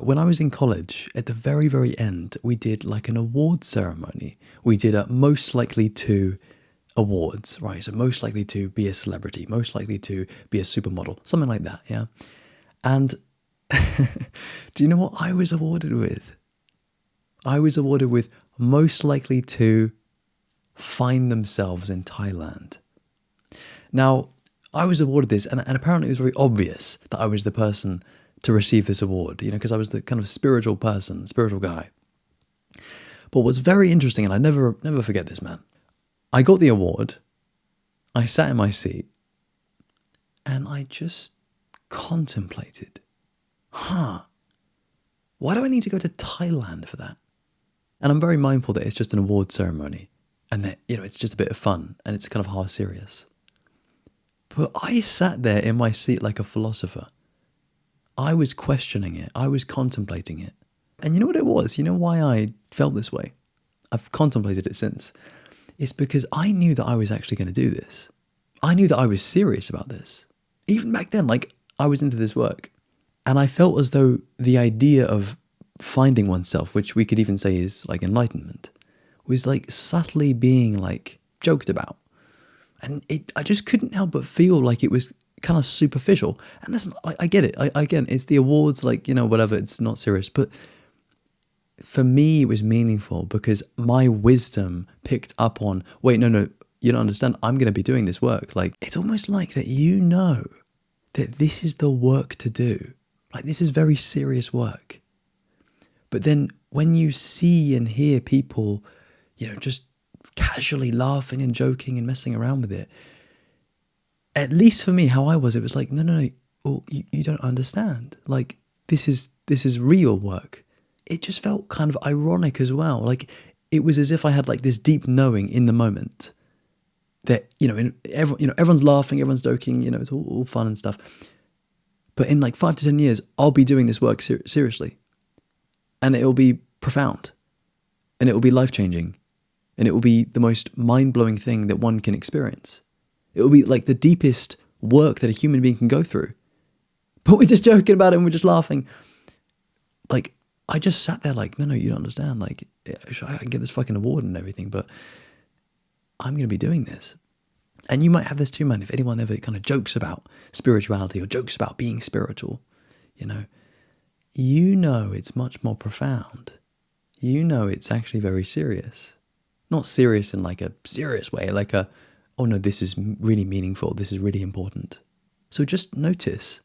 When I was in college, at the very, very end, we did like an award ceremony. We did a most likely to awards, right? So most likely to be a celebrity, most likely to be a supermodel, something like that, yeah? And do you know what I was awarded with? I was awarded with most likely to find themselves in Thailand. Now, I was awarded this, and apparently it was very obvious that I was the person to receive this award, because I was the kind of spiritual person, spiritual guy. But what's very interesting, and I never forget this, man. I got the award, I sat in my seat, and I just contemplated, why do I need to go to Thailand for that? And I'm very mindful that it's just an award ceremony, and that, it's just a bit of fun, and it's kind of half serious. But I sat there in my seat like a philosopher. I was questioning it. I was contemplating it. And you know what it was? You know why I felt this way? I've contemplated it since. It's because I knew that I was actually going to do this. I knew that I was serious about this. Even back then, I was into this work. And I felt as though the idea of finding oneself, which we could even say is like enlightenment, was subtly being joked about. And I just couldn't help but feel like it was kind of superficial. And listen, I get it. Again, it's the awards, whatever, it's not serious. But for me, it was meaningful because my wisdom picked up on, wait, no, you don't understand. I'm going to be doing this work. It's almost like that that this is the work to do. This is very serious work. But then when you see and hear people, just casually laughing and joking and messing around with it, at least for me, how I was, it was no, well, you don't understand. This is real work. It just felt kind of ironic as well. It was as if I had this deep knowing in the moment that everyone's laughing, everyone's joking, it's all fun and stuff. But in 5 to 10 years, I'll be doing this work seriously, and it will be profound, and it will be life changing. And it will be the most mind-blowing thing that one can experience. It will be the deepest work that a human being can go through. But we're just joking about it and we're just laughing. I just sat there no, you don't understand. I can get this fucking award and everything, but I'm going to be doing this. And you might have this too, man. If anyone ever kind of jokes about spirituality or jokes about being spiritual, it's much more profound. It's actually very serious. Not serious in a serious way, oh no, this is really meaningful, this is really important. So just notice,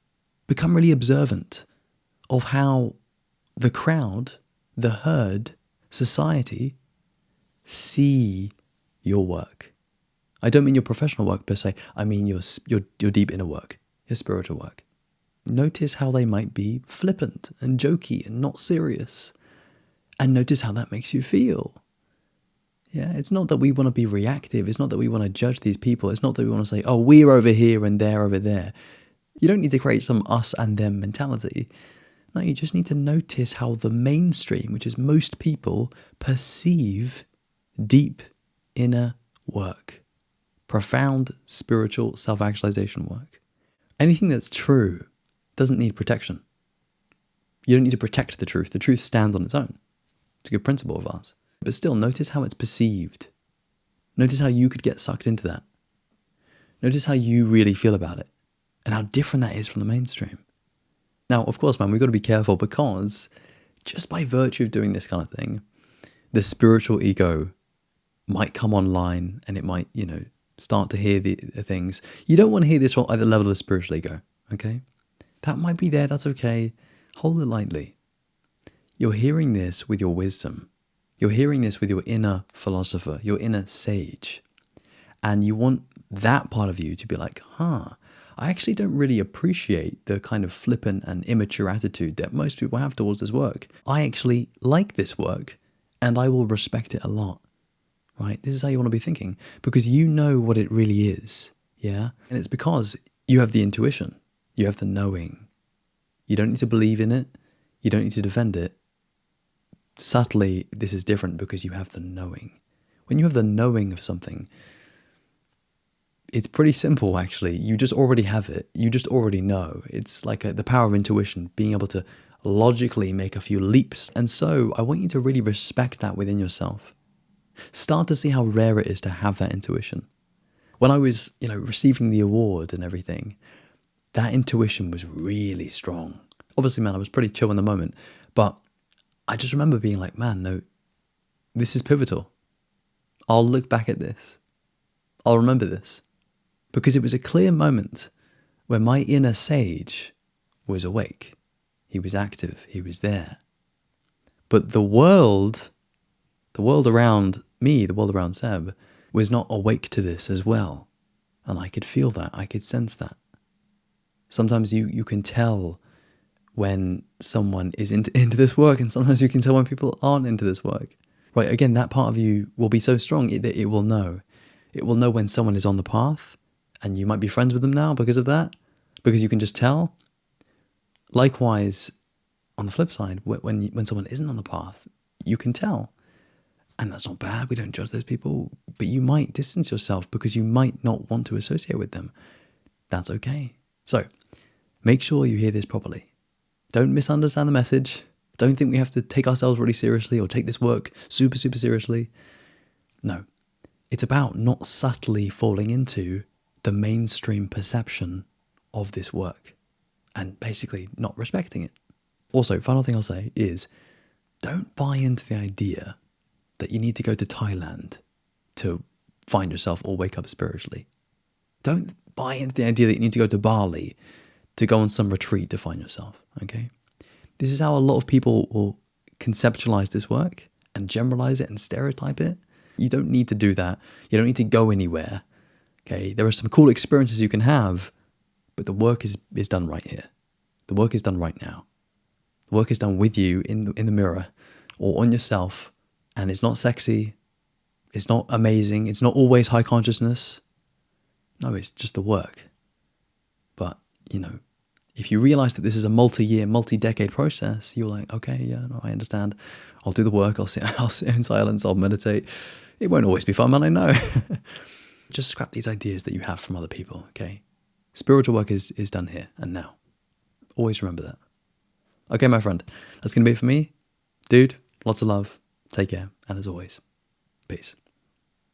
become really observant of how the crowd, the herd, society see your work. I don't mean your professional work per se, I mean your deep inner work, your spiritual work. Notice how they might be flippant and jokey and not serious. And notice how that makes you feel. Yeah, it's not that we want to be reactive. It's not that we want to judge these people. It's not that we want to say, oh, we're over here and they're over there. You don't need to create some us and them mentality. No, you just need to notice how the mainstream, which is most people, perceive deep inner work, profound spiritual self-actualization work. Anything that's true doesn't need protection. You don't need to protect the truth. The truth stands on its own. It's a good principle of ours. But still, notice how it's perceived. Notice how you could get sucked into that. Notice how you really feel about it and how different that is from the mainstream. Now, of course, man, we've got to be careful because just by virtue of doing this kind of thing, the spiritual ego might come online and it might, start to hear the things. You don't want to hear this at the level of the spiritual ego, okay? That might be there, that's okay. Hold it lightly. You're hearing this with your wisdom. You're hearing this with your inner philosopher, your inner sage. And you want that part of you to be I actually don't really appreciate the kind of flippant and immature attitude that most people have towards this work. I actually like this work and I will respect it a lot, right? This is how you want to be thinking because you know what it really is, yeah? And it's because you have the intuition, you have the knowing. You don't need to believe in it, you don't need to defend it. Subtly, this is different because you have the knowing. When you have the knowing of something, it's pretty simple, actually. You just already have it. You just already know. It's like the power of intuition, being able to logically make a few leaps. And so I want you to really respect that within yourself. Start to see how rare it is to have that intuition. When I was, receiving the award and everything, that intuition was really strong. Obviously, man, I was pretty chill in the moment, but I just remember being like, man, no, this is pivotal. I'll look back at this. I'll remember this. Because it was a clear moment where my inner sage was awake. He was active. He was there. But the world around me, the world around Seb, was not awake to this as well. And I could feel that. I could sense that. Sometimes you can tell when someone is into this work, and sometimes you can tell when people aren't into this work. Right, again, that part of you will be so strong that it will know. It will know when someone is on the path, and you might be friends with them now because of that, because you can just tell. Likewise, on the flip side, when someone isn't on the path, you can tell. And that's not bad, we don't judge those people, but you might distance yourself because you might not want to associate with them. That's okay. So, make sure you hear this properly. Don't misunderstand the message. Don't think we have to take ourselves really seriously or take this work super, super seriously. No, it's about not subtly falling into the mainstream perception of this work and basically not respecting it. Also, final thing I'll say is don't buy into the idea that you need to go to Thailand to find yourself or wake up spiritually. Don't buy into the idea that you need to go to Bali to go on some retreat to find yourself, okay? This is how a lot of people will conceptualize this work and generalize it and stereotype it. You don't need to do that. You don't need to go anywhere, okay? There are some cool experiences you can have, but the work is done right here. The work is done right now. The work is done with you in the mirror or on yourself, and it's not sexy. It's not amazing. It's not always high consciousness. No, it's just the work. But, if you realize that this is a multi-year, multi-decade process, you're like, okay, yeah, no, I understand. I'll do the work. I'll sit in silence. I'll meditate. It won't always be fun, man, I know. Just scrap these ideas that you have from other people, okay? Spiritual work is done here and now. Always remember that. Okay, my friend, that's going to be it for me. Dude, lots of love. Take care. And as always, peace.